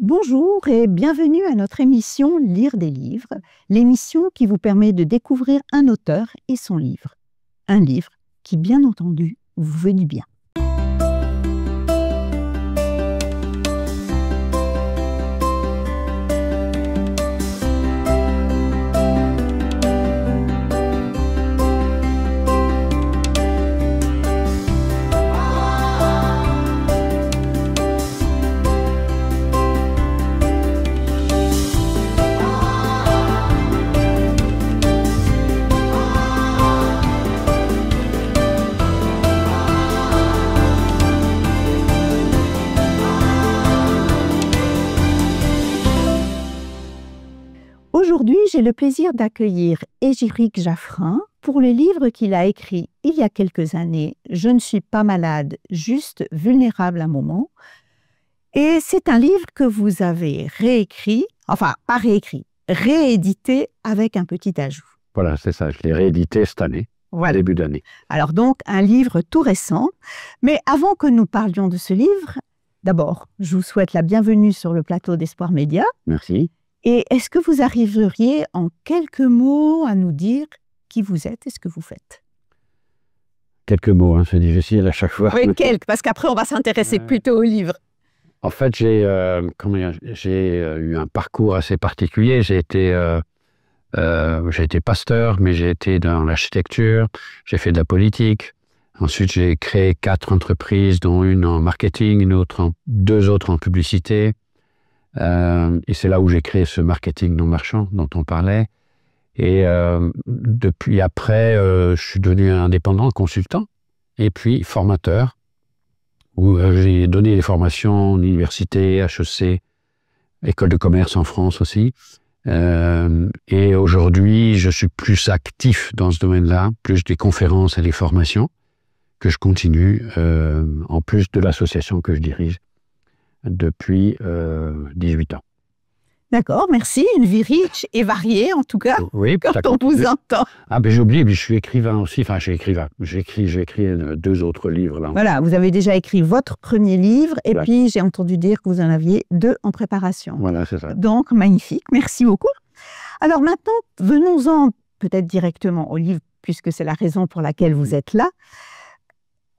Bonjour et bienvenue à notre émission Lire des livres, l'émission qui vous permet de découvrir un auteur et son livre. Un livre qui, bien entendu, vous veut du bien. Aujourd'hui, j'ai le plaisir d'accueillir Égéric Jaffrin pour le livre qu'il a écrit il y a quelques années, « Je ne suis pas malade, juste vulnérable un moment ». Et c'est un livre que vous avez réécrit, enfin pas réécrit, réédité avec un petit ajout. Voilà, c'est ça, je l'ai réédité cette année, voilà. Début d'année. Alors donc, un livre tout récent. Mais avant que nous parlions de ce livre, d'abord, je vous souhaite la bienvenue sur le plateau d'Espoir Média. Merci. Et est-ce que vous arriveriez en quelques mots à nous dire qui vous êtes et ce que vous faites? Quelques mots, hein, c'est difficile à chaque fois. Oui, quelques, parce qu'après on va s'intéresser plutôt au livre. En fait, j'ai eu un parcours assez particulier. J'ai été pasteur, mais j'ai été dans l'architecture, j'ai fait de la politique. Ensuite, j'ai créé 4 entreprises, dont une en marketing, deux autres en publicité. Et c'est là où j'ai créé ce marketing non marchand dont on parlait. Et depuis après, je suis devenu indépendant, consultant, et puis formateur, où j'ai donné des formations en université, HEC, école de commerce en France aussi. Et aujourd'hui, je suis plus actif dans ce domaine-là, plus des conférences et des formations que je continue, en plus de l'association que je dirige depuis 18 ans. D'accord, merci. Une vie riche et variée, en tout cas, oui, quand on vous entend. Ah, mais j'ai oublié, je suis écrivain aussi. Enfin, j'ai écrit 2 autres livres. Là. Voilà, vous avez déjà écrit votre premier livre, et puis j'ai entendu dire que vous en aviez 2 en préparation. Voilà, c'est ça. Donc, magnifique, merci beaucoup. Alors maintenant, venons-en peut-être directement au livre, puisque c'est la raison pour laquelle vous êtes là.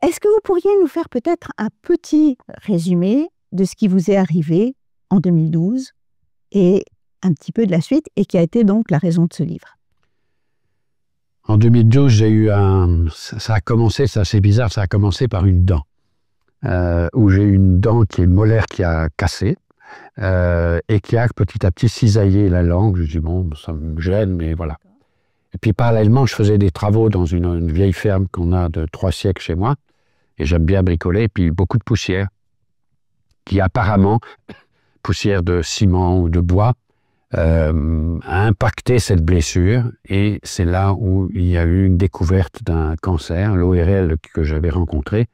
Est-ce que vous pourriez nous faire peut-être un petit résumé de ce qui vous est arrivé en 2012 et un petit peu de la suite, et qui a été donc la raison de ce livre? En 2012, j'ai eu ça a commencé, c'est assez bizarre, ça a commencé par une dent, où j'ai eu une dent qui est molaire qui a cassé, et qui a petit à petit cisaillé la langue. Je dis bon, ça me gêne, mais voilà. Et puis parallèlement, je faisais des travaux dans une vieille ferme qu'on a de 3 siècles chez moi, et j'aime bien bricoler, et puis beaucoup de poussière, qui apparemment, poussière de ciment ou de bois, a impacté cette blessure. Et c'est là où il y a eu une découverte d'un cancer. L'ORL que j'avais rencontré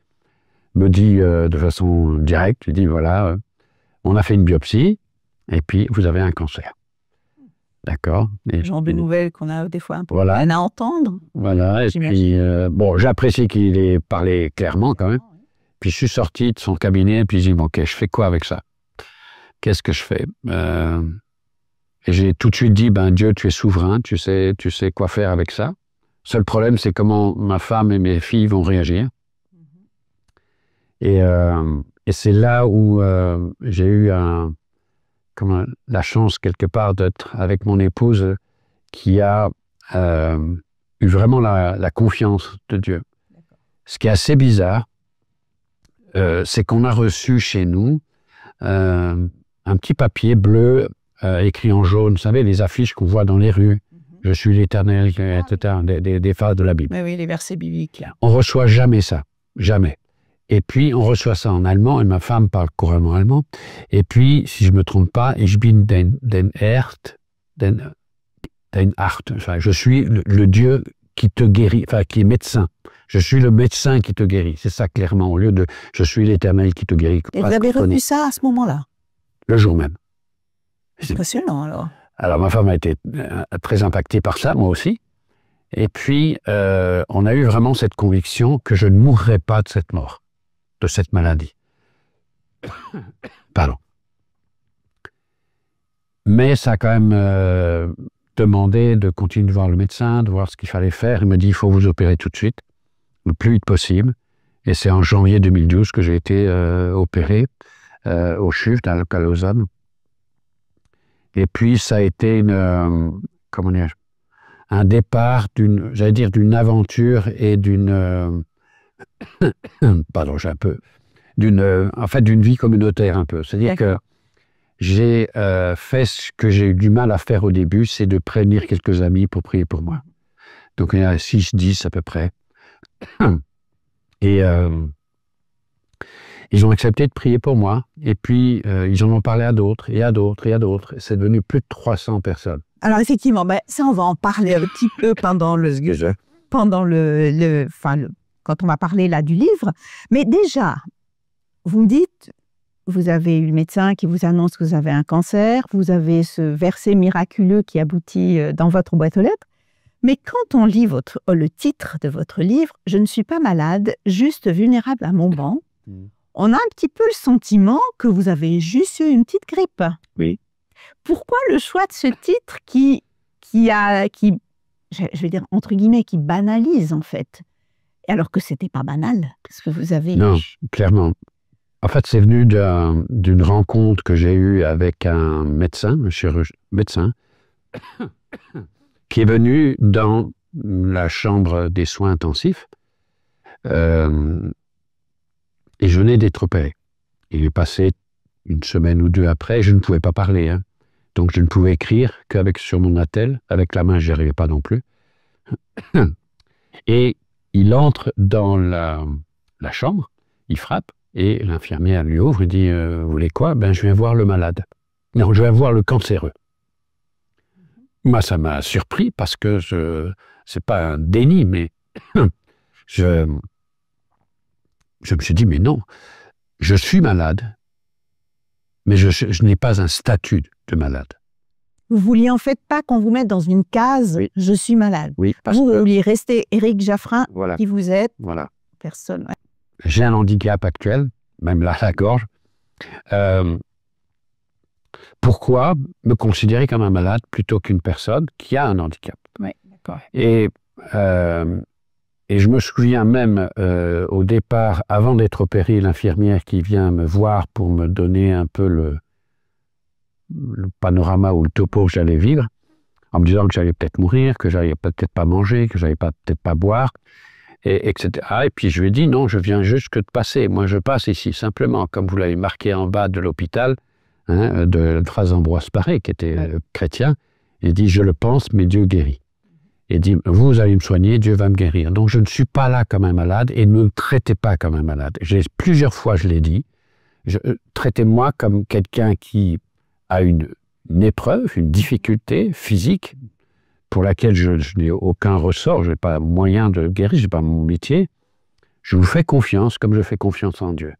me dit de façon directe, il dit voilà, on a fait une biopsie et puis vous avez un cancer. D'accord. Le genre de nouvelles qu'on a des fois un peu voilà. peine à entendre. Voilà, et puis bon, j'apprécie qu'il ait parlé clairement quand même. Puis je suis sorti de son cabinet et puis j'ai dit bon, ok, je fais quoi avec ça? Qu'est-ce que je fais? Et j'ai tout de suite dit ben Dieu, tu es souverain, tu sais quoi faire avec ça. Seul problème, c'est comment ma femme et mes filles vont réagir. Et c'est là où j'ai eu la chance quelque part d'être avec mon épouse qui a eu vraiment la confiance de Dieu. Ce qui est assez bizarre, c'est qu'on a reçu chez nous un petit papier bleu écrit en jaune, vous savez, les affiches qu'on voit dans les rues. Je suis l'Éternel, etc., des phrases de la Bible. Mais oui, les versets bibliques. On ne reçoit jamais ça, jamais. Et puis, on reçoit ça en allemand, et ma femme parle couramment allemand. Et puis, si je ne me trompe pas, ich bin den Arzt. Enfin, je suis le Dieu qui te guérit, enfin, qui est médecin. Je suis le médecin qui te guérit. C'est ça, clairement, au lieu de « je suis l'Éternel qui te guérit ». Et vous avez reçu ça à ce moment-là? Le jour même. C'est impressionnant, alors. Alors, ma femme a été très impactée par ça, moi aussi. Et puis, on a eu vraiment cette conviction que je ne mourrais pas de cette mort, de cette maladie. Pardon. Mais ça a quand même demandé de continuer de voir le médecin, de voir ce qu'il fallait faire. Il me dit, il faut vous opérer tout de suite, le plus vite possible. Et c'est en janvier 2012 que j'ai été opéré au CHUV, à Lausanne. Et puis, ça a été comment dire, un départ j'allais dire, d'une aventure et d'une... pardon, j'ai un peu... en fait, d'une vie communautaire un peu. C'est-à-dire que j'ai fait ce que j'ai eu du mal à faire au début, c'est de prévenir quelques amis pour prier pour moi. Donc, il y en a 6, 10 à peu près. Et ils ont accepté de prier pour moi. Et puis, ils en ont parlé à d'autres, et à d'autres, et à d'autres. C'est devenu plus de 300 personnes. Alors, effectivement, ça, on va en parler un petit peu pendant quand on va parler là du livre. Mais déjà, vous me dites, vous avez eu le médecin qui vous annonce que vous avez un cancer, vous avez ce verset miraculeux qui aboutit dans votre boîte aux lettres. Mais quand on lit le titre de votre livre, « Je ne suis pas malade, juste vulnérable à mon banc », on a un petit peu le sentiment que vous avez juste eu une petite grippe. Oui. Pourquoi le choix de ce titre qui je vais dire entre guillemets, qui banalise en fait, alors que c'était pas banal, ce que vous avez... Non, clairement. En fait, c'est venu d'une rencontre que j'ai eue avec un médecin, médecin, qui est venu dans la chambre des soins intensifs et je venais d'être opéré. Il est passé une semaine ou deux après, je ne pouvais pas parler, hein. Donc je ne pouvais écrire sur mon attel, avec la main je n'y arrivais pas non plus. Et il entre dans la chambre, il frappe, et l'infirmière lui ouvre et dit « Vous voulez quoi ?» « Ben, je viens voir le malade. Non, je viens voir le cancéreux. » Moi, ça m'a surpris parce que c'est pas un déni, mais je me suis dit « Mais non, je suis malade, mais je n'ai pas un statut de malade. » Vous vouliez en fait pas qu'on vous mette dans une case oui. « Je suis malade ». Oui, vous vouliez rester Éric Jaffrin, voilà. Qui vous êtes. Voilà. Personne. Ouais. J'ai un handicap actuel, même là, la gorge. Pourquoi me considérer comme un malade plutôt qu'une personne qui a un handicap? Oui, d'accord. Et je me souviens même, au départ, avant d'être opéré, l'infirmière qui vient me voir pour me donner un peu le panorama ou le topo que j'allais vivre, en me disant que j'allais peut-être mourir, que j'allais peut-être pas manger, que j'allais peut-être pas boire, etc. Et puis je lui ai dit, non, je viens juste que de passer. Moi, je passe ici, simplement, comme vous l'avez marqué en bas de l'hôpital, hein, de Phase Ambroise Paré, qui était chrétien, et dit, je le pense, mais Dieu guérit. Et dit, vous allez me soigner, Dieu va me guérir. Donc je ne suis pas là comme un malade, et ne me traitez pas comme un malade. Plusieurs fois, je l'ai dit, traitez-moi comme quelqu'un qui a une épreuve, une difficulté physique, pour laquelle je n'ai aucun ressort, je n'ai pas moyen de guérir, je n'ai pas mon métier. Je vous fais confiance comme je fais confiance en Dieu.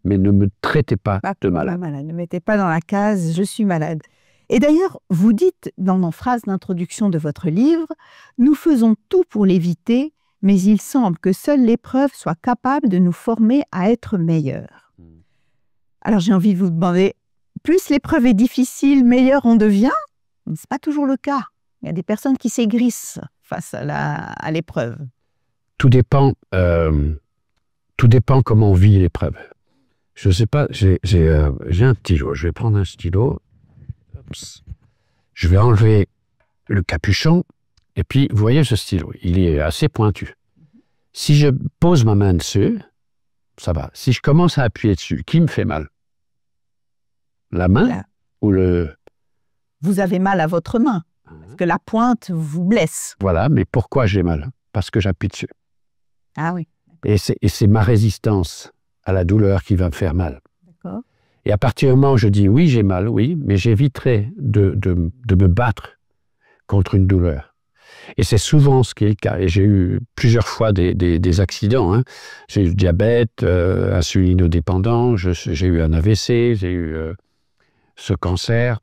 Mais ne me traitez pas de malade. Ne mettez pas dans la case « je suis malade ». Et d'ailleurs, vous dites dans la phrase d'introduction de votre livre « Nous faisons tout pour l'éviter, mais il semble que seule l'épreuve soit capable de nous former à être meilleurs. » Alors j'ai envie de vous demander, plus l'épreuve est difficile, meilleur on devient? Ce n'est pas toujours le cas. Il y a des personnes qui s'aigrissent face à l'épreuve. Tout dépend comment on vit l'épreuve. Je ne sais pas, j'ai un stylo. Je vais prendre un stylo. Oups. Je vais enlever le capuchon. Et puis, vous voyez ce stylo, il est assez pointu. Si je pose ma main dessus, ça va. Si je commence à appuyer dessus, qui me fait mal? La main Là. Ou le... Vous avez mal à votre main. Parce que la pointe vous blesse. Voilà, mais pourquoi j'ai mal? Parce que j'appuie dessus. Ah oui. Et c'est ma résistance à la douleur qui va me faire mal. D'accord. Et à partir du moment où je dis oui, j'ai mal, oui, mais j'éviterai de me battre contre une douleur. Et c'est souvent ce qui est le cas. Et j'ai eu plusieurs fois des accidents. Hein. J'ai eu le diabète, insulinodépendant, j'ai eu un AVC, j'ai eu ce cancer,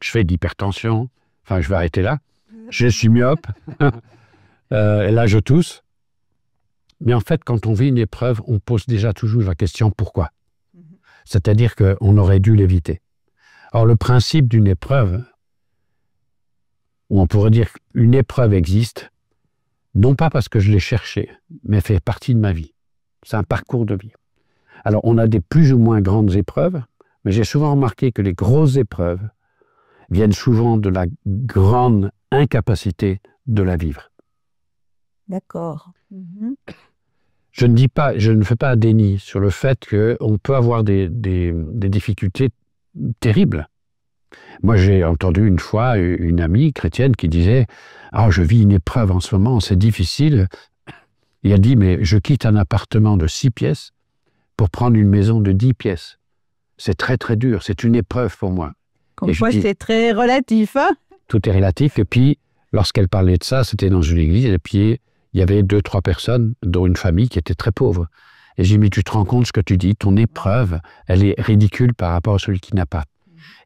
je fais de l'hypertension. Enfin, je vais arrêter là. Je suis myope. Et là, je tousse. Mais en fait, quand on vit une épreuve, on pose déjà toujours la question « pourquoi ?» C'est-à-dire qu'on aurait dû l'éviter. Or, le principe d'une épreuve, ou on pourrait dire qu'une épreuve existe, non pas parce que je l'ai cherchée, mais fait partie de ma vie. C'est un parcours de vie. Alors, on a des plus ou moins grandes épreuves, mais j'ai souvent remarqué que les grosses épreuves viennent souvent de la grande incapacité de la vivre. D'accord. Je ne fais pas un déni sur le fait qu'on peut avoir des difficultés terribles. Moi, j'ai entendu une fois une amie chrétienne qui disait « Ah, je vis une épreuve en ce moment, c'est difficile. » Et elle dit « Mais je quitte un appartement de 6 pièces pour prendre une maison de 10 pièces. C'est très, très dur. C'est une épreuve pour moi. » Comme quoi, c'est très relatif, hein? Tout est relatif. Et puis, lorsqu'elle parlait de ça, c'était dans une église. Et puis, il y avait 2, 3 personnes, dont une famille qui était très pauvre. Et j'ai dit « Mais tu te rends compte ce que tu dis? Ton épreuve, elle est ridicule par rapport à celui qui n'a pas. »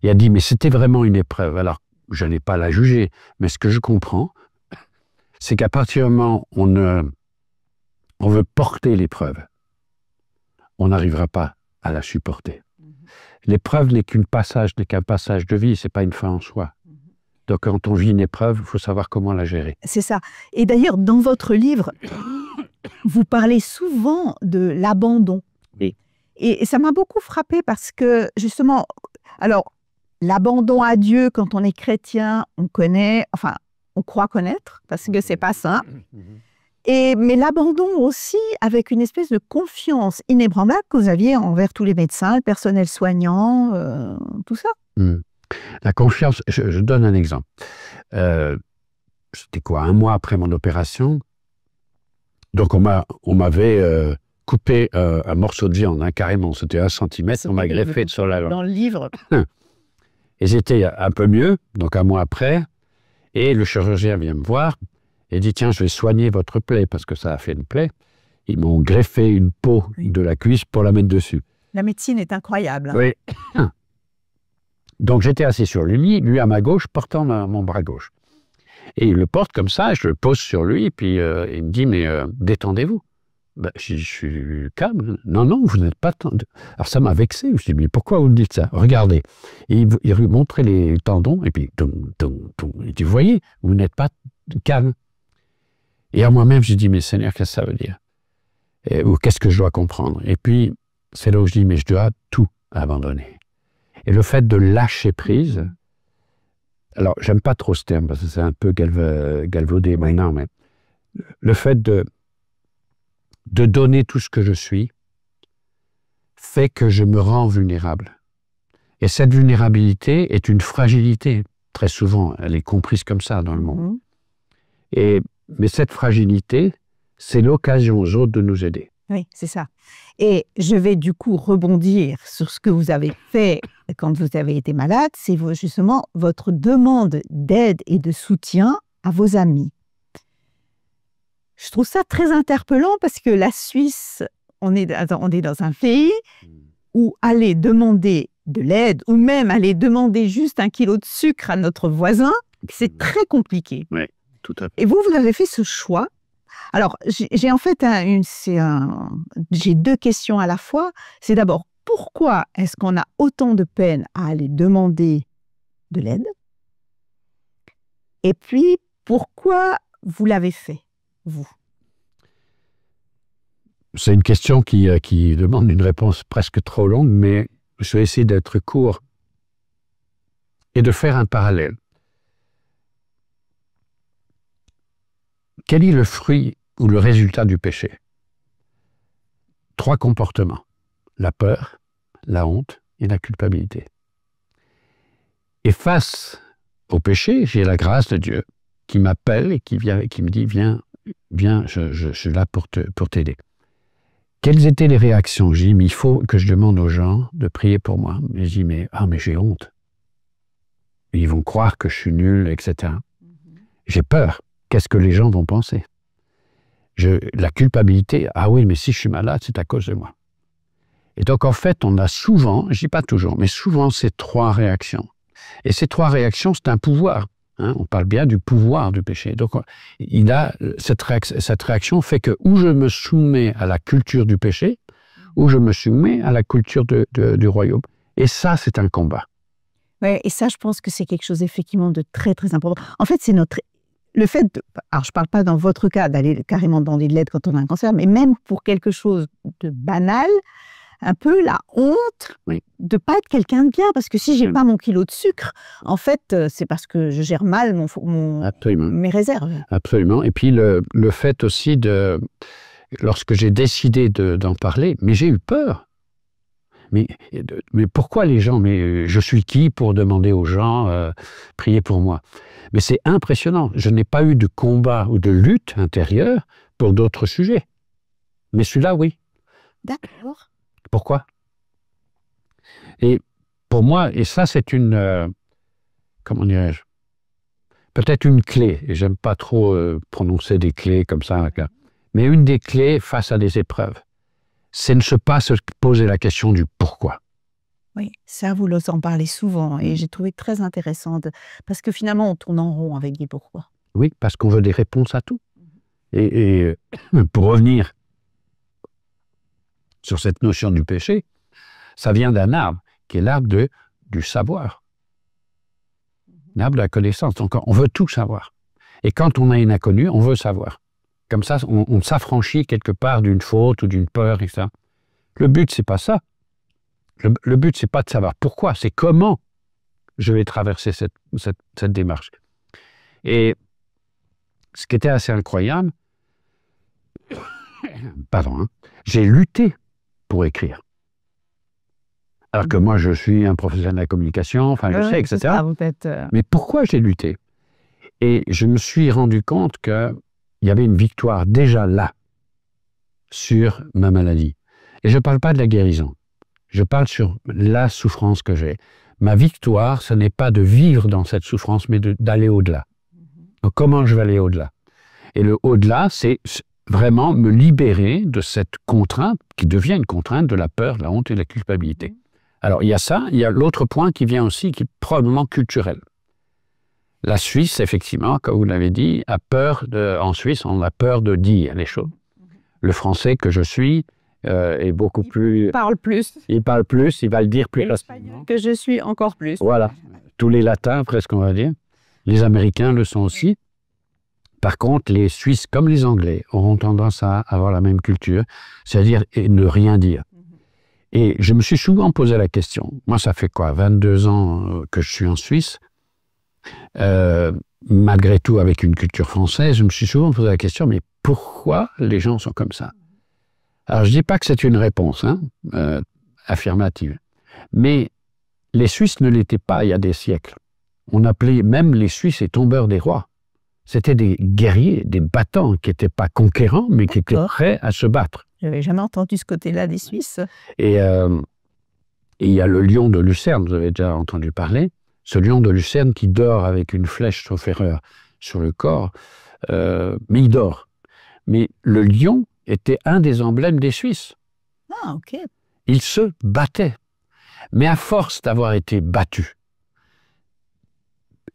Et elle dit, mais c'était vraiment une épreuve. Alors, je n'ai pas à la juger, mais ce que je comprends, c'est qu'à partir du moment où on veut porter l'épreuve, on n'arrivera pas à la supporter. L'épreuve n'est qu'un passage de vie, ce n'est pas une fin en soi. Donc, quand on vit une épreuve, il faut savoir comment la gérer. C'est ça. Et d'ailleurs, dans votre livre, vous parlez souvent de l'abandon. Oui. Et ça m'a beaucoup frappé parce que, justement, alors, l'abandon à Dieu, quand on est chrétien, on connaît, enfin, on croit connaître, parce que c'est pas simple. Mais l'abandon aussi avec une espèce de confiance inébranlable que vous aviez envers tous les médecins, le personnel soignant, tout ça. La confiance, je donne un exemple. C'était quoi, 1 mois après mon opération. Donc, on m'avait coupé un morceau de viande, hein, carrément, c'était 1 centimètre, on m'a greffé sur la... Dans le livre. Et j'étais un peu mieux, donc 1 mois après, et le chirurgien vient me voir et dit « Tiens, je vais soigner votre plaie, parce que ça a fait une plaie. » Ils m'ont greffé une peau de la cuisse pour la mettre dessus. La médecine est incroyable. Hein. Oui. Donc j'étais assis sur le lit, lui à ma gauche, portant mon bras gauche. Et il le porte comme ça, je le pose sur lui, et puis il me dit « Mais détendez-vous. » Ben, je suis calme. Non, non, vous n'êtes pas tendu. Alors ça m'a vexé. Je me suis dit, mais pourquoi vous me dites ça? Regardez. Et il lui montrait les tendons, et puis, il dit, vous voyez, vous n'êtes pas calme. Et à moi-même, j'ai dit, mais Seigneur, qu'est-ce que ça veut dire? Ou qu'est-ce que je dois comprendre? Et puis, c'est là où je dis, mais je dois tout abandonner. Et le fait de lâcher prise, alors, j'aime pas trop ce terme, parce que c'est un peu galvaudé maintenant, mais le fait de donner tout ce que je suis, fait que je me rends vulnérable. Et cette vulnérabilité est une fragilité. Très souvent, elle est comprise comme ça dans le monde. Mais cette fragilité, c'est l'occasion aux autres de nous aider. Oui, c'est ça. Et je vais du coup rebondir sur ce que vous avez fait quand vous avez été malade. C'est justement votre demande d'aide et de soutien à vos amis. Je trouve ça très interpellant parce que la Suisse, on est dans un pays où aller demander de l'aide ou même aller demander juste 1 kilo de sucre à notre voisin, c'est très compliqué. Oui, tout à fait. Et vous avez fait ce choix. Alors, j'ai en fait j'ai 2 questions à la fois. C'est d'abord, pourquoi est-ce qu'on a autant de peine à aller demander de l'aide? Et puis, pourquoi vous l'avez fait, vous? C'est une question qui demande une réponse presque trop longue, mais je vais essayer d'être court et de faire un parallèle. Quel est le fruit ou le résultat du péché? 3 comportements. La peur, la honte et la culpabilité. Et face au péché, j'ai la grâce de Dieu qui m'appelle et qui me dit « Viens, je suis là pour t'aider. » Quelles étaient les réactions? J'ai dit, mais il faut que je demande aux gens de prier pour moi. J'ai dit, mais j'ai honte. Ils vont croire que je suis nul, etc. J'ai peur. Qu'est-ce que les gens vont penser? La culpabilité, ah oui, mais si je suis malade, c'est à cause de moi. Et donc, en fait, on a souvent, je dis pas toujours, mais souvent ces 3 réactions. Et ces 3 réactions, c'est un pouvoir. Hein, on parle bien du pouvoir du péché. Donc, cette réaction fait que ou je me soumets à la culture du péché, ou je me soumets à la culture du royaume. Et ça, c'est un combat. Ouais, et ça, je pense que c'est quelque chose effectivement de très, très important. En fait, c'est le fait de... Alors, je ne parle pas dans votre cas d'aller carrément dans les lettres quand on a un cancer, mais même pour quelque chose de banal, un peu la honte de ne pas être quelqu'un de bien. Parce que si je n'ai pas mon kilo de sucre, en fait, c'est parce que je gère mal mes réserves. Absolument. Et puis, le fait aussi de... Lorsque j'ai décidé d'en parler, mais j'ai eu peur. Mais pourquoi les gens, mais je suis qui pour demander aux gens, prier pour moi? Mais c'est impressionnant. Je n'ai pas eu de combat ou de lutte intérieure pour d'autres sujets. Mais celui-là, oui. D'accord. Pourquoi? Et pour moi, et ça c'est une, comment dirais-je, peut-être une clé, et j'aime pas trop prononcer des clés comme ça, mais une des clés face à des épreuves, c'est ne pas se poser la question du pourquoi. Oui, ça, vous en parlez souvent, et j'ai trouvé très intéressante, parce que finalement, on tourne en rond avec des pourquoi. Oui, parce qu'on veut des réponses à tout. Et pour revenir sur cette notion du péché, ça vient d'un arbre, qui est l'arbre du savoir. L'arbre de la connaissance. Donc, on veut tout savoir. Et quand on a une inconnue, on veut savoir. Comme ça, on s'affranchit quelque part d'une faute ou d'une peur, etc. Le but, c'est pas ça. Le but, c'est pas de savoir pourquoi, c'est comment je vais traverser cette démarche. Et ce qui était assez incroyable, pardon, j'ai lutté pour écrire. Alors que moi, je suis un professionnel de la communication, enfin, je sais, etc. Ça, Mais pourquoi j'ai lutté? Et je me suis rendu compte qu'il y avait une victoire déjà là, sur ma maladie. Et je ne parle pas de la guérison. Je parle sur la souffrance que j'ai. Ma victoire, ce n'est pas de vivre dans cette souffrance, mais d'aller au-delà. Donc, comment je vais aller au-delà? Et le au-delà, c'est vraiment me libérer de cette contrainte, qui devient une contrainte de la peur, de la honte et de la culpabilité. Alors, il y a ça, il y a l'autre point qui vient aussi, qui est probablement culturel. La Suisse, effectivement, comme vous l'avez dit, a peur en Suisse, on a peur de dire les choses. Le français que je suis est beaucoup plus... Il parle plus. Il parle plus, il va le dire plus facilement. Que je suis encore plus. Voilà. Tous les latins, presque, on va dire. Les Américains le sont aussi. Par contre, les Suisses, comme les Anglais, auront tendance à avoir la même culture, c'est-à-dire ne rien dire. Et je me suis souvent posé la question, moi ça fait quoi, 22 ans que je suis en Suisse, malgré tout avec une culture française, je me suis souvent posé la question, mais pourquoi les gens sont comme ça? Alors je ne dis pas que c'est une réponse affirmative, mais les Suisses ne l'étaient pas il y a des siècles. On appelait même les Suisses les tombeurs des rois. C'était des guerriers, des battants qui n'étaient pas conquérants, mais qui étaient prêts à se battre. Je n'avais jamais entendu ce côté-là des Suisses. Et il y a le lion de Lucerne, vous avez déjà entendu parler, ce lion de Lucerne qui dort avec une flèche sauf erreur sur le corps, mais il dort. Mais le lion était un des emblèmes des Suisses. Ah, ok. Il se battait. Mais à force d'avoir été battu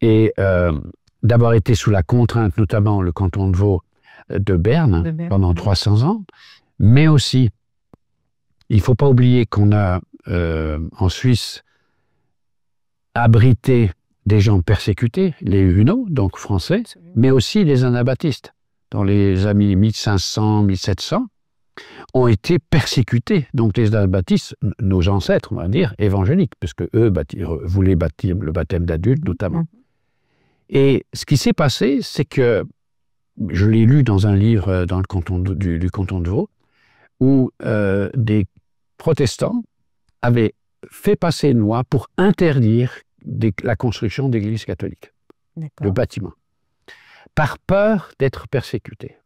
et d'avoir été sous la contrainte, notamment le canton de Vaud de Berne, pendant 300 ans, mais aussi, il ne faut pas oublier qu'on a en Suisse abrité des gens persécutés, les Huguenots, donc français, mais aussi les anabaptistes. Dans les années 1500-1700, ont été persécutés. Donc les anabaptistes, nos ancêtres, on va dire, évangéliques, puisque eux voulaient bâtir le baptême d'adultes, notamment. Et ce qui s'est passé, c'est que, je l'ai lu dans un livre dans le canton du canton de Vaud, où des protestants avaient fait passer une loi pour interdire la construction d'églises catholiques, de bâtiments, par peur d'être persécutés.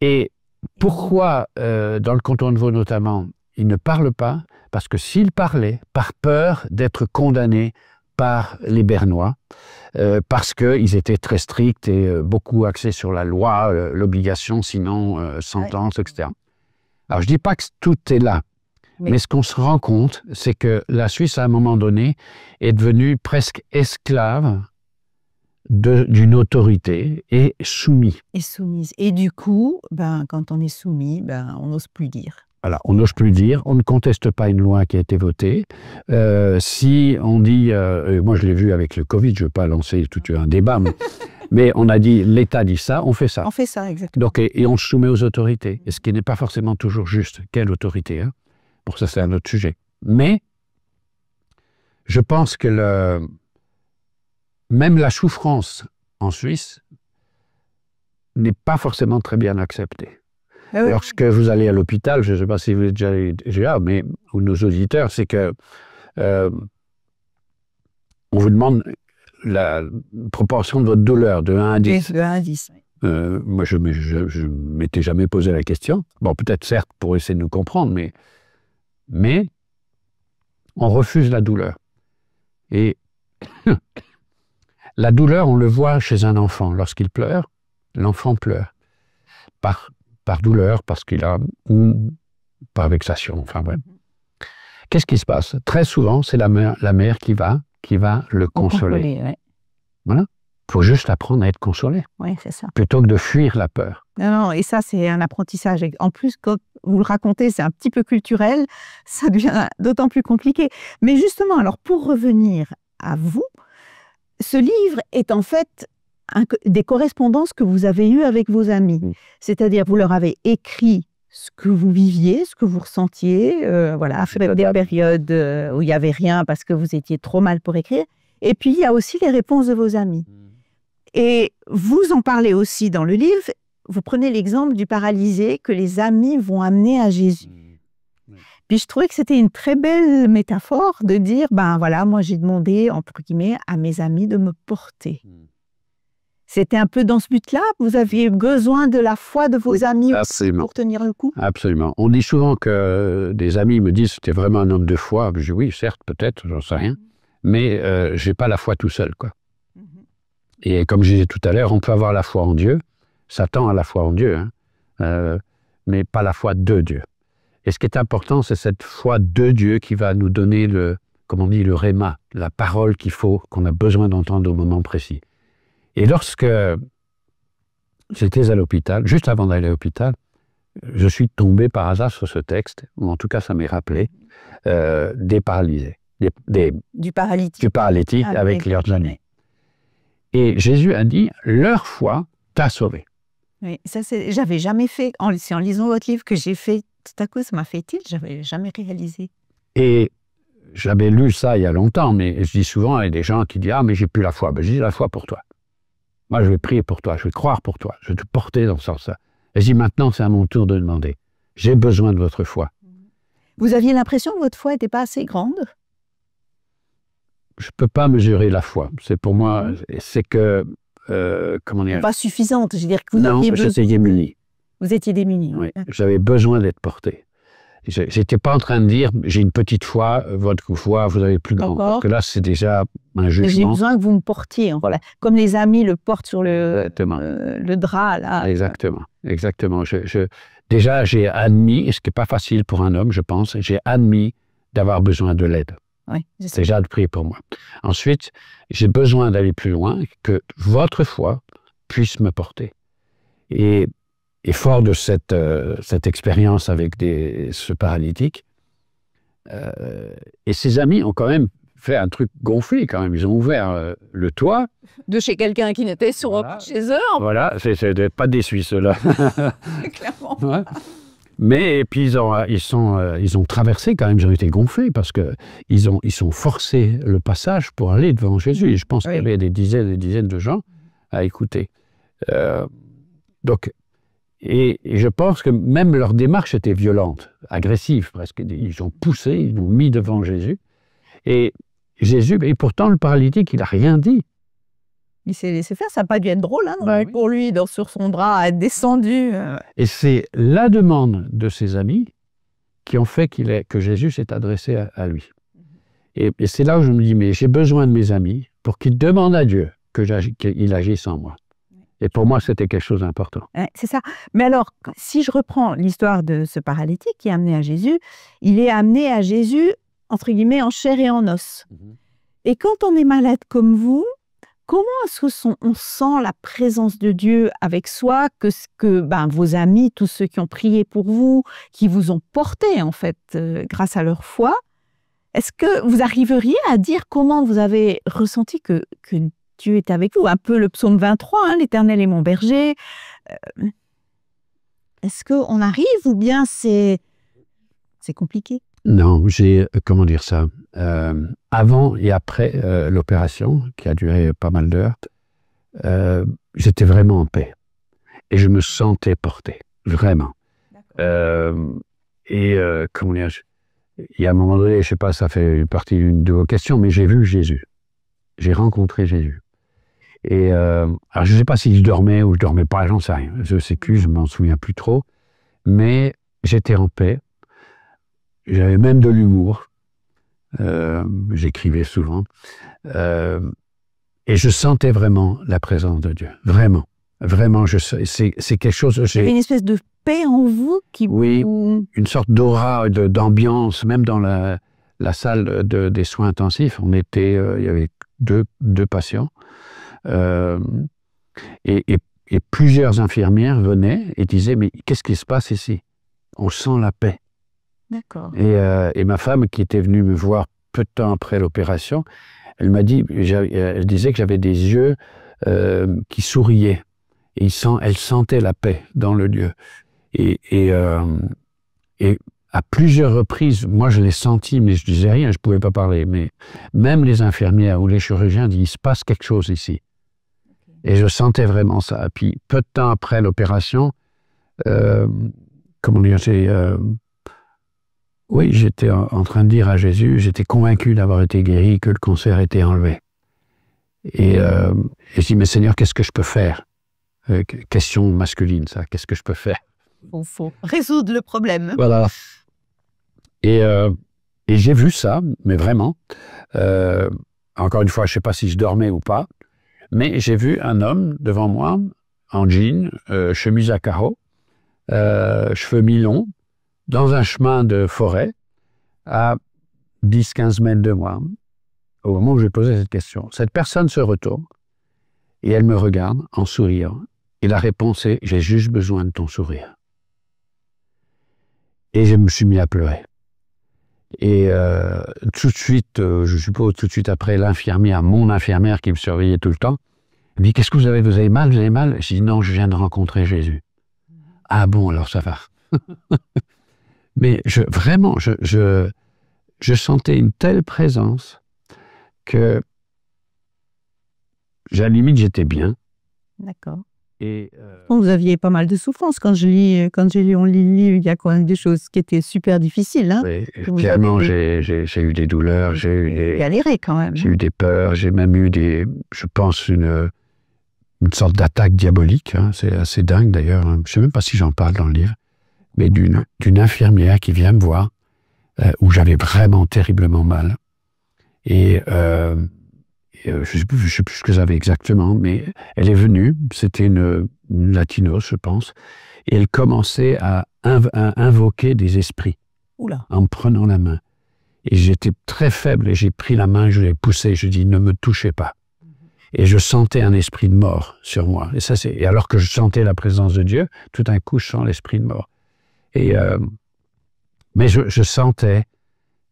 Et pourquoi, dans le canton de Vaud notamment, ils ne parlent pas? Parce que s'ils parlaient, par peur d'être condamnés par les Bernois, parce qu'ils étaient très stricts et beaucoup axés sur la loi, l'obligation, sinon sentence, etc. Alors, je ne dis pas que tout est là, mais ce qu'on se rend compte, c'est que la Suisse, à un moment donné, est devenue presque esclave d'une autorité et soumise. Et soumise. Et du coup, quand on est soumis, on n'ose plus dire. voilà, on n'ose plus dire, on ne conteste pas une loi qui a été votée. Si on dit, moi je l'ai vu avec le Covid, je ne veux pas lancer tout un débat, mais on a dit, l'État dit ça, on fait ça. On fait ça, exactement. Donc, et on se soumet aux autorités, et ce qui n'est pas forcément toujours juste. Quelle autorité, hein? Bon, ça c'est un autre sujet. Mais, je pense que même la souffrance en Suisse n'est pas forcément très bien acceptée. Ah oui. Lorsque vous allez à l'hôpital, je ne sais pas si vous êtes déjà là, mais ou nos auditeurs, c'est que on vous demande la proportion de votre douleur de 1 à 10. De 1 à 10. Moi, je ne m'étais jamais posé la question. Bon, peut-être certes pour essayer de nous comprendre, mais on refuse la douleur. Et la douleur, on le voit chez un enfant. Lorsqu'il pleure, l'enfant pleure. Par douleur, parce qu'il a, ou par vexation, enfin bref. Qu'est-ce qui se passe? Très souvent, c'est la mère qui va le consoler. Ouais. Voilà. Il faut juste apprendre à être consolé. Oui, c'est ça. Plutôt que de fuir la peur. Non, et ça, c'est un apprentissage. En plus, quand vous le racontez, c'est un petit peu culturel, ça devient d'autant plus compliqué. Mais justement, alors pour revenir à vous, ce livre est en fait des correspondances que vous avez eues avec vos amis. C'est-à-dire, vous leur avez écrit ce que vous viviez, ce que vous ressentiez, voilà, après des périodes où il n'y avait rien parce que vous étiez trop mal pour écrire. Et puis, il y a aussi les réponses de vos amis. Et vous en parlez aussi dans le livre. Vous prenez l'exemple du paralysé que les amis vont amener à Jésus. Puis je trouvais que c'était une très belle métaphore de dire, ben voilà, moi j'ai demandé, entre guillemets, à mes amis de me porter. C'était un peu dans ce but-là? Vous aviez besoin de la foi de vos amis pour tenir le coup? Absolument. On dit souvent que des amis me disent, c'était vraiment un homme de foi. Je dis, oui, certes, peut-être, j'en sais rien. Mais je n'ai pas la foi tout seul, quoi. Et comme je disais tout à l'heure, on peut avoir la foi en Dieu. Satan a la foi en Dieu, hein, mais pas la foi de Dieu. Et ce qui est important, c'est cette foi de Dieu qui va nous donner comme on dit, le réma, la parole qu'on a besoin d'entendre au moment précis. Et lorsque j'étais à l'hôpital, juste avant d'aller à l'hôpital, je suis tombé par hasard sur ce texte, ou en tout cas ça m'est rappelé, des paralysés, du paralytique avec leurs amis. Et Jésus a dit, leur foi t'a sauvé. Oui, ça j'avais jamais fait, c'est en lisant votre livre que j'ai fait, tout à coup ça m'a fait tilt, j'avais jamais réalisé. Et j'avais lu ça il y a longtemps, mais je dis souvent, il y a des gens qui disent, ah mais j'ai plus la foi. Ben, je dis la foi pour toi. Moi je vais prier pour toi, je vais croire pour toi, je vais te porter dans ce sens-là. Et je dis maintenant c'est à mon tour de demander, j'ai besoin de votre foi. Vous aviez l'impression que votre foi n'était pas assez grande? Je ne peux pas mesurer la foi. C'est pour moi, c'est que, comment dire... Pas suffisante, je veux dire que vous aviez besoin... Non, j'étais démuni. Vous étiez démuni. Oui, j'avais besoin d'être porté. Je n'étais pas en train de dire, j'ai une petite foi, votre foi, vous avez plus grand. Parce que là, c'est déjà un jugement. J'ai besoin que vous me portiez. Voilà. Comme les amis le portent sur le drap, là. Exactement, exactement. Déjà, j'ai admis, ce qui n'est pas facile pour un homme, je pense, j'ai admis d'avoir besoin de l'aide. Oui, c'est déjà de prier pour moi. Ensuite, j'ai besoin d'aller plus loin, que votre foi puisse me porter. Et fort de cette expérience avec ce paralytique, et ses amis ont quand même fait un truc gonflé quand même. Ils ont ouvert le toit. De chez quelqu'un qui n'était pas chez eux. Voilà, c'est pas des Suisses là. Clairement. Ouais. Mais puis ils ont traversé quand même, ils ont été gonflés parce qu'ils ont forcé le passage pour aller devant Jésus. Et je pense qu'il y avait des dizaines et des dizaines de gens à écouter. Donc, et je pense que même leur démarche était violente, agressive presque. Ils ont poussé, ils l'ont mis devant Jésus. Et Jésus, et pourtant le paralytique, il n'a rien dit. Il s'est laissé faire, ça n'a pas dû être drôle hein, pour lui, sur son drap, à être descendu. Et c'est la demande de ses amis qui ont fait que Jésus s'est adressé à lui. Et c'est là où je me dis, mais j'ai besoin de mes amis pour qu'ils demandent à Dieu qu'il agisse en moi. Et pour moi, c'était quelque chose d'important. C'est ça. Mais alors, si je reprends l'histoire de ce paralytique qui est amené à Jésus, il est amené à Jésus, entre guillemets, en chair et en os. Et quand on est malade comme vous, comment est-ce on sent la présence de Dieu avec soi, que vos amis, tous ceux qui ont prié pour vous, qui vous ont porté en fait grâce à leur foi, est-ce que vous arriveriez à dire comment vous avez ressenti que Dieu est avec vous? Un peu le psaume 23, hein, l'Éternel est mon berger. Est-ce qu'on arrive ou bien c'est compliqué? Non, comment dire ça, avant et après l'opération, qui a duré pas mal d'heures, j'étais vraiment en paix. Et je me sentais porté, vraiment. Comment dire, il y a un moment donné, je ne sais pas, ça fait partie d'une de vos questions, mais j'ai vu Jésus. J'ai rencontré Jésus. Et alors, je ne sais pas si je dormais ou je ne dormais pas, j'en sais rien. Je ne sais plus, je ne m'en souviens plus trop. Mais j'étais en paix. J'avais même de l'humour. J'écrivais souvent. Et je sentais vraiment la présence de Dieu. Vraiment. Vraiment, c'est quelque chose... Il y avait une espèce de paix en vous qui... Oui, une sorte d'aura, d'ambiance, même dans la salle des soins intensifs. Il y avait deux patients. Et plusieurs infirmières venaient et disaient « Mais qu'est-ce qui se passe ici? On sent la paix. » D'accord. Et ma femme, qui était venue me voir peu de temps après l'opération, elle disait que j'avais des yeux qui souriaient. Et elle sentait la paix dans le lieu. Et à plusieurs reprises, moi je l'ai senti, mais je disais rien, je ne pouvais pas parler. Mais même les infirmières ou les chirurgiens disent « Il se passe quelque chose ici. » Et je sentais vraiment ça. Et puis, peu de temps après l'opération, comment dire, oui, j'étais en train de dire à Jésus, j'étais convaincu d'avoir été guéri, que le cancer était enlevé. Et je dis, mais Seigneur, qu'est-ce que je peux faire? Question masculine, ça, qu'est-ce que je peux faire? Il faut résoudre le problème. Voilà. Et j'ai vu ça, mais vraiment. Encore une fois, je ne sais pas si je dormais ou pas, mais j'ai vu un homme devant moi, en jean, chemise à carreaux, cheveux mi-longs, dans un chemin de forêt, à 10-15 mètres de moi, au moment où je posais cette question. Cette personne se retourne et elle me regarde en souriant. Et la réponse est « J'ai juste besoin de ton sourire ». Et je me suis mis à pleurer. Et tout de suite, je suppose tout de suite après, mon infirmière qui me surveillait tout le temps, elle me dit « Qu'est-ce que vous avez? Vous avez mal? Vous avez mal ?» Je dis « Non, je viens de rencontrer Jésus. » Ah bon, alors ça va. Mais vraiment, je sentais une telle présence que, à la limite, j'étais bien. D'accord. Et vous aviez pas mal de souffrances. Quand j'ai lu, il y a quand même des choses qui étaient super difficiles. Hein, oui, clairement, j'ai eu des douleurs, j'ai galéré quand même. J'ai eu des peurs, j'ai même eu je pense, une sorte d'attaque diabolique. Hein, c'est assez dingue d'ailleurs. Je ne sais même pas si j'en parle dans le livre. Mais d'une infirmière qui vient me voir, où j'avais vraiment terriblement mal. Et je ne sais plus ce que j'avais exactement, mais elle est venue, c'était une latinos, je pense, et elle commençait à invoquer des esprits. Oula. En me prenant la main. Et j'étais très faible, et j'ai pris la main, je l'ai poussée, je dis « Ne me touchez pas ». Et je sentais un esprit de mort sur moi. Et alors que je sentais la présence de Dieu, tout d'un coup, je sens l'esprit de mort. Mais je sentais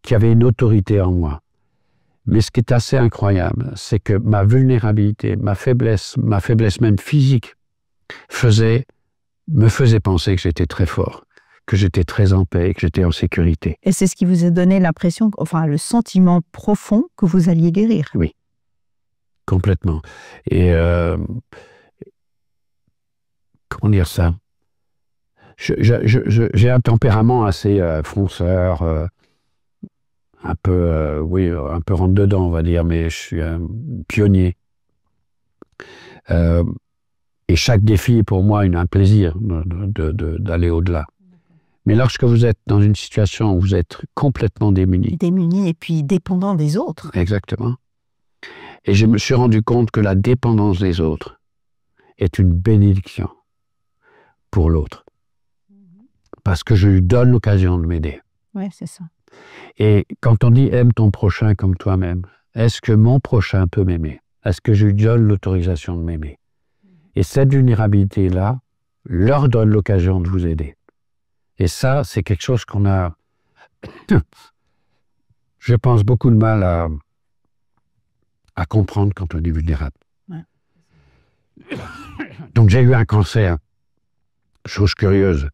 qu'il y avait une autorité en moi. Mais ce qui est assez incroyable, c'est que ma vulnérabilité, ma faiblesse même physique, me faisait penser que j'étais très fort, que j'étais très en paix, que j'étais en sécurité. Et c'est ce qui vous a donné l'impression, enfin le sentiment profond que vous alliez guérir. Oui, complètement. Et comment dire ça? J'ai un tempérament assez fonceur, un peu, un peu rentre-dedans, on va dire, mais je suis un pionnier. Et chaque défi est pour moi un plaisir d'aller au-delà. Mais lorsque vous êtes dans une situation où vous êtes complètement démuni. Démuni et puis dépendant des autres. Exactement. Et je me suis rendu compte que la dépendance des autres est une bénédiction pour l'autre. Parce que je lui donne l'occasion de m'aider. Oui, c'est ça. Et quand on dit « aime ton prochain comme toi-même », est-ce que mon prochain peut m'aimer? à ce que je lui donne l'autorisation de m'aimer. Et cette vulnérabilité-là leur donne l'occasion de vous aider. Et ça, c'est quelque chose qu'on a, je pense, beaucoup de mal à comprendre quand on est vulnérable. Ouais. Donc j'ai eu un cancer, chose curieuse,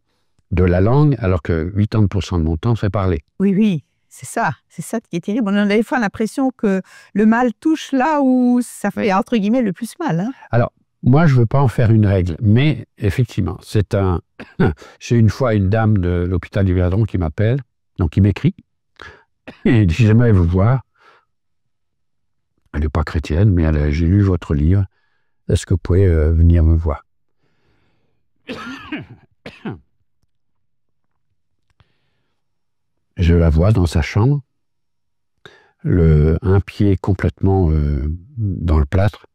de la langue, alors que 80% de mon temps, c'est parler. Oui, oui, c'est ça qui est terrible. On a des fois l'impression que le mal touche là où ça fait, entre guillemets, le plus mal. Hein. Alors, moi, je ne veux pas en faire une règle, mais effectivement, c'est un... J'ai une fois une dame de l'hôpital d'Yverdon qui m'appelle, donc qui m'écrit, et dit « J'aimerais vous voir ». Elle n'est pas chrétienne, mais elle a « J'ai lu votre livre, est-ce que vous pouvez venir me voir ?» Je la vois dans sa chambre, un pied complètement dans le plâtre.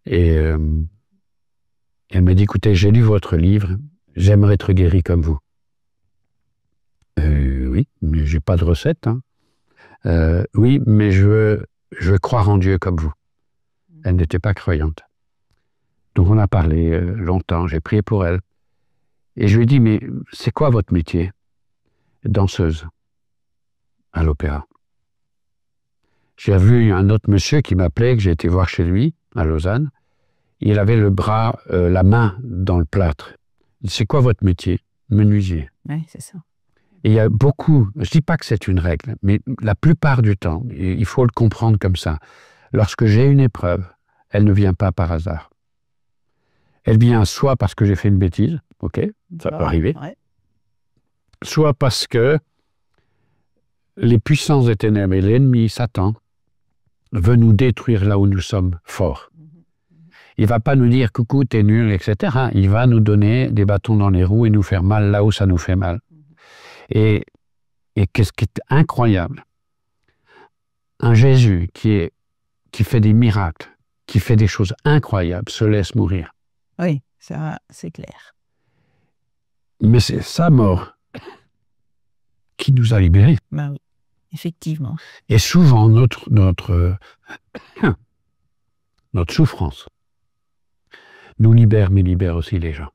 Et elle m'a dit, écoutez, j'ai lu votre livre, j'aimerais être guéri comme vous. Oui, mais j'ai pas de recette. Hein. Oui, mais je veux croire en Dieu comme vous. Elle n'était pas croyante. Donc on a parlé longtemps, j'ai prié pour elle. Et je lui ai dit, mais c'est quoi votre métier? Danseuse à l'opéra. J'ai vu un autre monsieur qui m'appelait, que j'ai été voir chez lui, à Lausanne. Il avait le bras, la main dans le plâtre. C'est quoi votre métier? Menuisier. Oui, c'est ça. Et il y a beaucoup, je ne dis pas que c'est une règle, mais la plupart du temps, il faut le comprendre comme ça. Lorsque j'ai une épreuve, elle ne vient pas par hasard. Elle vient soit parce que j'ai fait une bêtise, ok, ça peut arriver, ouais. Soit parce que les puissances des ténèbres et l'ennemi, Satan, veut nous détruire là où nous sommes forts. Il ne va pas nous dire « coucou, t'es nul », etc. Il va nous donner des bâtons dans les roues et nous faire mal là où ça nous fait mal. Et qu'est-ce qui est incroyable, un Jésus qui fait des miracles, qui fait des choses incroyables, se laisse mourir. Oui, ça c'est clair. Mais c'est sa mort qui nous a libérés. Ben oui, effectivement. Et souvent, notre souffrance nous libère, mais libère aussi les gens.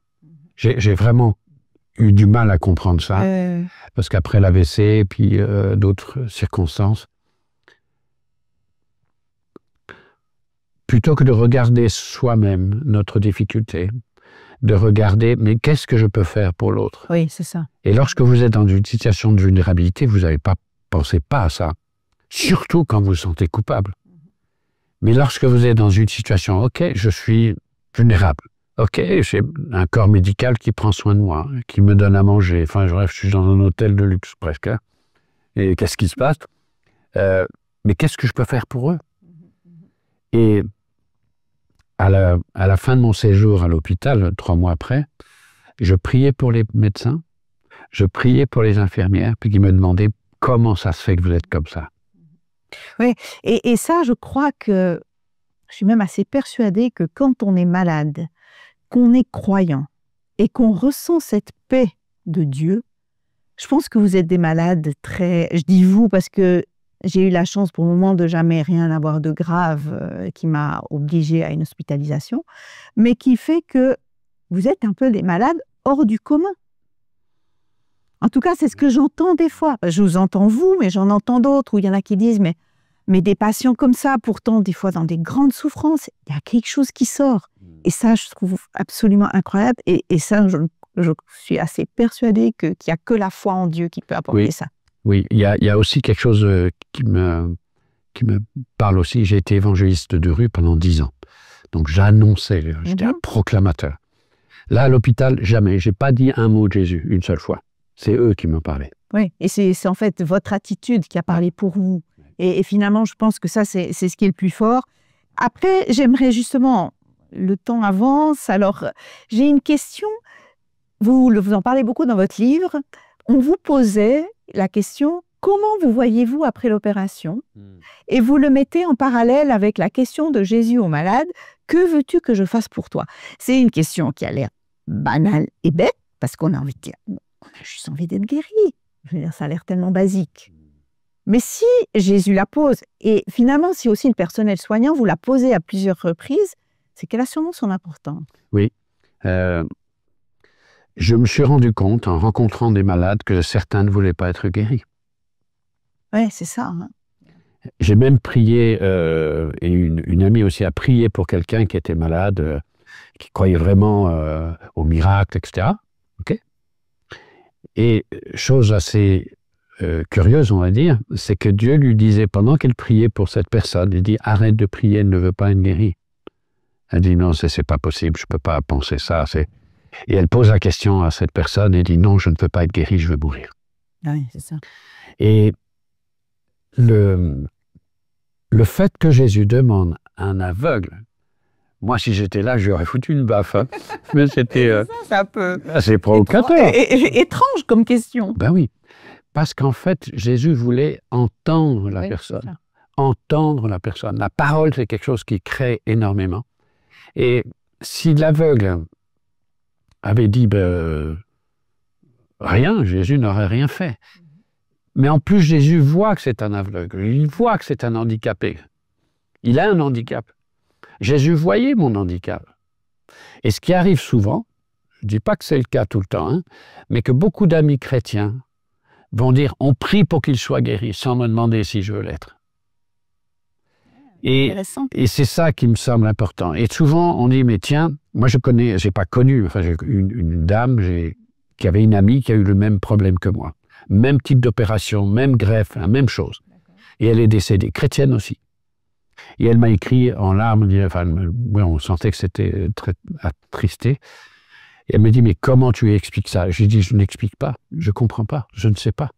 J'ai vraiment eu du mal à comprendre ça, parce qu'après l'AVC, puis d'autres circonstances, plutôt que de regarder soi-même notre difficulté, de regarder, mais qu'est-ce que je peux faire pour l'autre? Oui, c'est ça. Et lorsque vous êtes dans une situation de vulnérabilité, vous n'avez pas pensé pas à ça, surtout quand vous vous sentez coupable. Mais lorsque vous êtes dans une situation, ok, je suis vulnérable, ok, j'ai un corps médical qui prend soin de moi, qui me donne à manger, enfin, je suis dans un hôtel de luxe presque, hein. Et qu'est-ce qui se passe? Mais qu'est-ce que je peux faire pour eux? Et à la fin de mon séjour à l'hôpital, 3 mois après, je priais pour les médecins, je priais pour les infirmières, puis ils me demandaient comment ça se fait que vous êtes comme ça. Oui, et ça, je crois que je suis même assez persuadée que quand on est malade, qu'on est croyant et qu'on ressent cette paix de Dieu, je pense que vous êtes des malades très... Je dis vous parce que j'ai eu la chance pour le moment de jamais rien avoir de grave qui m'a obligée à une hospitalisation, mais qui fait que vous êtes un peu des malades hors du commun. En tout cas, c'est ce que j'entends des fois. Je vous entends vous, mais j'en entends d'autres où il y en a qui disent mais des patients comme ça, pourtant des fois dans des grandes souffrances, il y a quelque chose qui sort. Et ça, je trouve absolument incroyable. Et ça, je suis assez persuadée qu'il n'y a que la foi en Dieu qui peut apporter ça. Oui, il y a aussi quelque chose qui me parle aussi. J'ai été évangéliste de rue pendant 10 ans. Donc j'annonçais, j'étais un proclamateur. Là, à l'hôpital, jamais. Je n'ai pas dit un mot de Jésus, une seule fois. C'est eux qui m'ont parlé. Oui, et c'est en fait votre attitude qui a parlé pour vous. Et finalement, je pense que ça, c'est ce qui est le plus fort. Après, j'aimerais justement, le temps avance, alors j'ai une question. Vous en parlez beaucoup dans votre livre. On vous posait la question, comment vous voyez-vous après l'opération? Et vous le mettez en parallèle avec la question de Jésus au malade, que veux-tu que je fasse pour toi? C'est une question qui a l'air banale et bête, parce qu'on a envie de dire, on a juste envie d'être guéri. Je veux dire, ça a l'air tellement basique. Mais si Jésus la pose, et finalement, si aussi le personnel soignant vous l'a posée à plusieurs reprises, c'est qu'elle a sûrement son importance. Oui. Je me suis rendu compte, en rencontrant des malades, que certains ne voulaient pas être guéris. Oui, c'est ça. Hein. J'ai même prié, et une amie aussi a prié pour quelqu'un qui était malade, qui croyait vraiment au miracle, etc. Okay. Et chose assez curieuse, on va dire, c'est que Dieu lui disait, pendant qu'elle priait pour cette personne, il dit « Arrête de prier, elle ne veut pas être guérie. » Elle dit « Non, c'est pas possible, je ne peux pas penser ça. » Et elle pose la question à cette personne et dit « Non, je ne peux pas être guérie, je veux mourir. » Oui, c'est ça. Et le fait que Jésus demande à un aveugle, moi, si j'étais là, j'aurais foutu une baffe. Hein. Mais c'était c'est un peu assez provocateur. Étrange comme question. Ben oui, parce qu'en fait, Jésus voulait entendre la personne. Entendre la personne. La parole, c'est quelque chose qui crée énormément. Et si l'aveugle avait dit rien, Jésus n'aurait rien fait. Mais en plus, Jésus voit que c'est un aveugle, il voit que c'est un handicapé. Il a un handicap. Jésus voyait mon handicap. Et ce qui arrive souvent, je ne dis pas que c'est le cas tout le temps, hein, mais que beaucoup d'amis chrétiens vont dire « on prie pour qu'il soit guéri » sans me demander si je veux l'être. Et c'est ça qui me semble important. Et souvent, on dit « mais tiens, moi je connais, j'ai pas connu, enfin j'ai une dame qui avait une amie qui a eu le même problème que moi. Même type d'opération, même greffe, la même chose. Et elle est décédée, chrétienne aussi. Et elle m'a écrit en larmes, enfin, ouais, on sentait que c'était très attristé. Et elle me dit, mais comment tu expliques ça? J'ai dit, je n'explique pas, je ne comprends pas, je ne sais pas.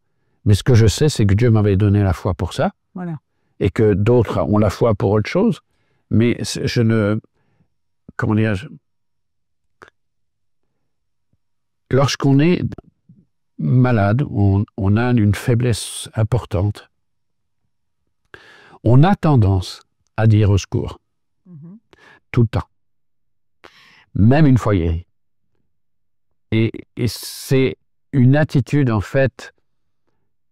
Mais ce que je sais, c'est que Dieu m'avait donné la foi pour ça. Voilà. Et que d'autres ont la foi pour autre chose. Mais je ne... Comment dire? Lorsqu'on est malade, on a une faiblesse importante. On a tendance à dire au secours. Tout le temps. Même une fois guéri. Et c'est une attitude, en fait,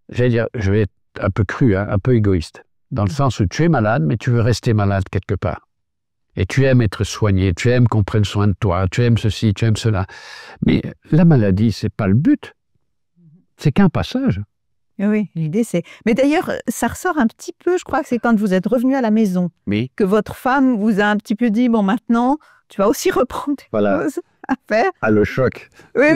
j'allais dire, je vais être un peu cru, hein, un peu égoïste, dans le sens où tu es malade, mais tu veux rester malade quelque part. Et tu aimes être soigné, tu aimes qu'on prenne soin de toi, tu aimes ceci, tu aimes cela. Mais la maladie, c'est pas le but. C'est qu'un passage. Oui, l'idée c'est... Mais d'ailleurs, ça ressort un petit peu, je crois que c'est quand vous êtes revenu à la maison, que votre femme vous a un petit peu dit, bon maintenant, tu vas aussi reprendre des choses à faire. Ah, le choc. Oui,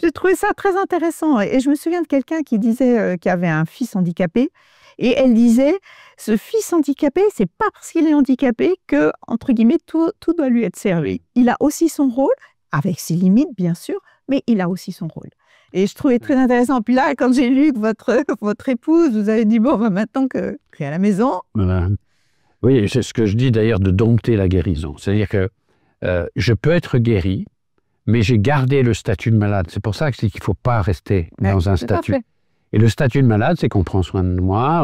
j'ai trouvé ça très intéressant. Et je me souviens de quelqu'un qui disait qu'il avait un fils handicapé. Et elle disait, ce fils handicapé, c'est pas parce qu'il est handicapé que, entre guillemets, tout doit lui être servi. Il a aussi son rôle, avec ses limites, bien sûr, mais il a aussi son rôle. Et je trouvais très intéressant. Puis là, quand j'ai lu que votre épouse, vous avez dit, bon, ben, maintenant que tu es à la maison... Voilà. Oui, c'est ce que je dis d'ailleurs de dompter la guérison. C'est-à-dire que je peux être guéri, mais j'ai gardé le statut de malade. C'est pour ça qu'il ne faut pas rester dans un statut. Et le statut de malade, c'est qu'on prend soin de moi,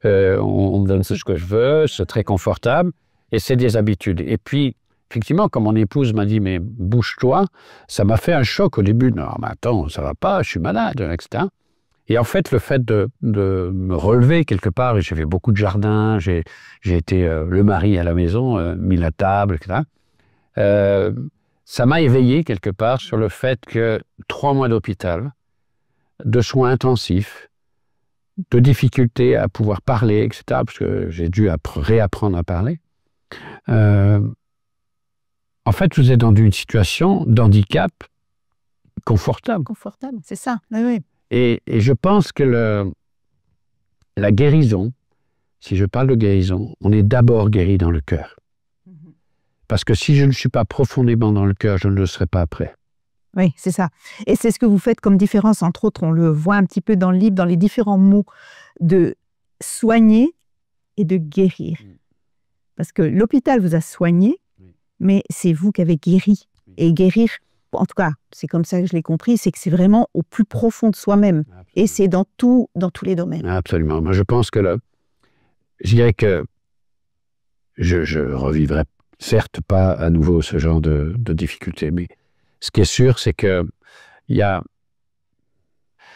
on me donne ce que je veux, c'est très confortable, et c'est des habitudes. Et puis, effectivement, comme mon épouse m'a dit, mais bouge-toi, ça m'a fait un choc au début. Non, mais attends, ça va pas, je suis malade, etc. Et en fait, le fait de me relever quelque part, et j'ai fait beaucoup de jardin, j'ai été le mari à la maison, mis la table, etc. Ça m'a éveillé quelque part sur le fait que 3 mois d'hôpital, de soins intensifs, de difficultés à pouvoir parler, etc., parce que j'ai dû réapprendre à parler. En fait, vous êtes dans une situation d'handicap confortable. Confortable, c'est ça. Oui. Et je pense que la guérison, si je parle de guérison, on est d'abord guéri dans le cœur. Parce que si je ne suis pas profondément dans le cœur, je ne le serai pas après. Oui, c'est ça. Et c'est ce que vous faites comme différence, entre autres, on le voit un petit peu dans le livre, dans les différents mots de soigner et de guérir. Parce que l'hôpital vous a soigné, mais c'est vous qui avez guéri. Et guérir, en tout cas, c'est comme ça que je l'ai compris, c'est que c'est vraiment au plus profond de soi-même. Et c'est dans tous les domaines. Absolument. Moi, je pense que là, je dirais que je revivrai certes pas à nouveau ce genre de difficultés, mais ce qui est sûr, c'est que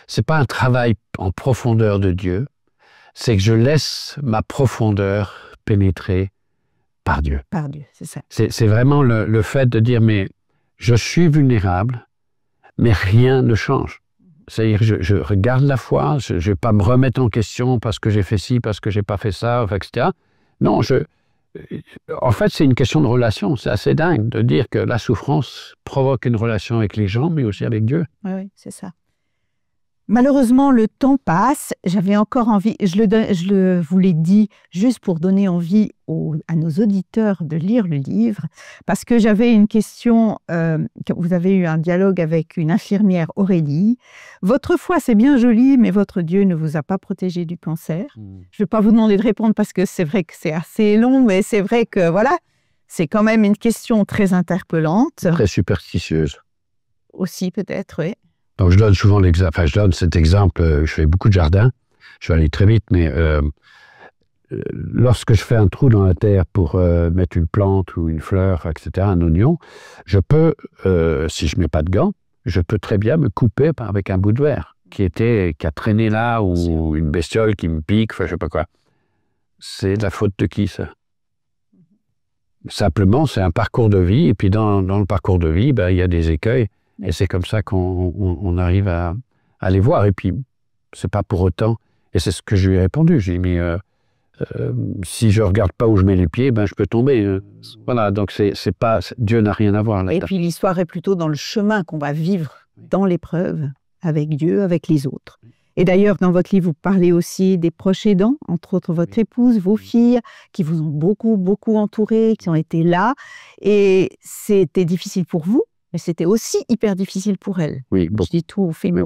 c'est pas un travail en profondeur de Dieu, c'est que je laisse ma profondeur pénétrer par Dieu. Par Dieu, c'est ça. C'est vraiment le fait de dire, mais je suis vulnérable, mais rien ne change. C'est-à-dire, je regarde la foi, je ne vais pas me remettre en question parce que j'ai fait ci, parce que j'ai pas fait ça, etc. Non, en fait, c'est une question de relation. C'est assez dingue de dire que la souffrance provoque une relation avec les gens, mais aussi avec Dieu. Oui, oui, c'est ça. Malheureusement, le temps passe. J'avais encore envie, je vous l'ai dit juste pour donner envie à nos auditeurs de lire le livre, parce que j'avais une question, vous avez eu un dialogue avec une infirmière, Aurélie. Votre foi, c'est bien joli, mais votre Dieu ne vous a pas protégé du cancer. Je ne vais pas vous demander de répondre parce que c'est vrai que c'est assez long, mais c'est vrai que voilà, c'est quand même une question très interpellante. Très superstitieuse. Aussi peut-être, oui. Donc, je donne souvent l'exemple, enfin, je donne cet exemple, je fais beaucoup de jardin, je vais aller très vite, mais lorsque je fais un trou dans la terre pour mettre une plante ou une fleur, etc., un oignon, je peux, si je ne mets pas de gants, je peux très bien me couper avec un bout de verre qui a traîné là, ou une bestiole qui me pique, enfin, je ne sais pas quoi. C'est de la faute de qui, ça? Simplement, c'est un parcours de vie, et puis dans le parcours de vie, ben, il y a des écueils. Et c'est comme ça qu'on arrive à les voir. Et puis, c'est pas pour autant. Et c'est ce que je lui ai répondu. J'ai dit, mais si je regarde pas où je mets les pieds, ben je peux tomber. Voilà. Donc c'est pas, Dieu n'a rien à voir là-dedans. Et puis l'histoire est plutôt dans le chemin qu'on va vivre dans l'épreuve avec Dieu, avec les autres. Et d'ailleurs, dans votre livre, vous parlez aussi des proches aidants, entre autres votre épouse, vos filles, qui vous ont beaucoup, beaucoup entouré, qui ont été là. Et c'était difficile pour vous. Mais c'était aussi hyper difficile pour elle. Oui, bon. Je dis tout au film.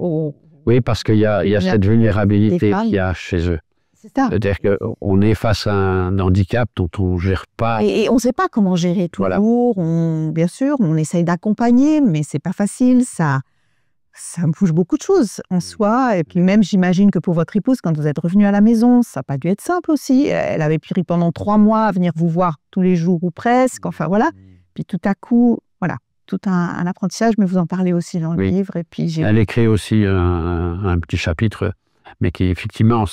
Oui, parce qu'il y a cette vulnérabilité qu'il y a chez eux. C'est ça. C'est-à-dire qu'on est face à un handicap dont on ne gère pas. Et on ne sait pas comment gérer toujours. Voilà. Bien sûr, on essaye d'accompagner, mais ce n'est pas facile. Ça bouge beaucoup de choses en soi. Et puis même, j'imagine que pour votre épouse, quand vous êtes revenu à la maison, ça n'a pas dû être simple aussi. Elle avait pris pendant 3 mois à venir vous voir tous les jours ou presque. Enfin, voilà. Puis tout à coup, voilà. Tout un apprentissage, mais vous en parlez aussi dans le livre. Et puis elle écrit aussi un petit chapitre, mais qui effectivement,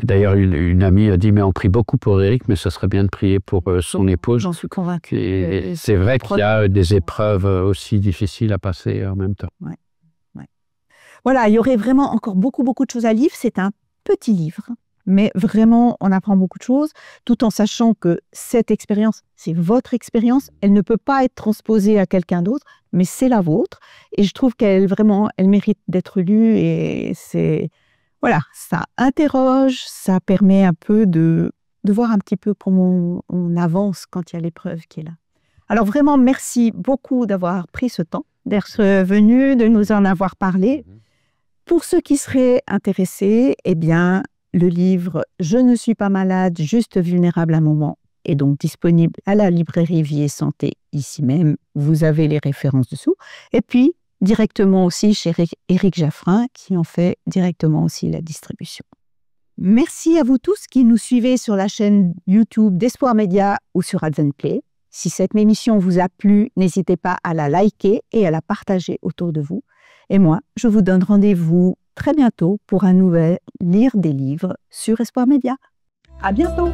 d'ailleurs, une amie a dit, mais on prie beaucoup pour Éric, mais ce serait bien de prier pour son épouse. J'en suis convaincue. Et c'est vrai qu'il y a des épreuves aussi difficiles à passer en même temps. Ouais. Ouais. Voilà, il y aurait vraiment encore beaucoup, beaucoup de choses à lire. C'est un petit livre. Mais vraiment, on apprend beaucoup de choses, tout en sachant que cette expérience, c'est votre expérience. Elle ne peut pas être transposée à quelqu'un d'autre, mais c'est la vôtre. Et je trouve qu'elle mérite d'être lue. Et voilà, ça interroge, ça permet un peu de voir un petit peu comment on avance quand il y a l'épreuve qui est là. Alors vraiment, merci beaucoup d'avoir pris ce temps, d'être venu, de nous en avoir parlé. Pour ceux qui seraient intéressés, eh bien, le livre « Je ne suis pas malade, juste vulnérable un moment » est donc disponible à la librairie Vie et Santé, ici même. Vous avez les références dessous. Et puis, directement aussi chez Éric Jaffrin, qui en fait directement aussi la distribution. Merci à vous tous qui nous suivez sur la chaîne YouTube d'Espoir Média ou sur Adventplay. Si cette émission vous a plu, n'hésitez pas à la liker et à la partager autour de vous. Et moi, je vous donne rendez-vous très bientôt pour un nouvel Lire des livres sur Espoir Média. À bientôt!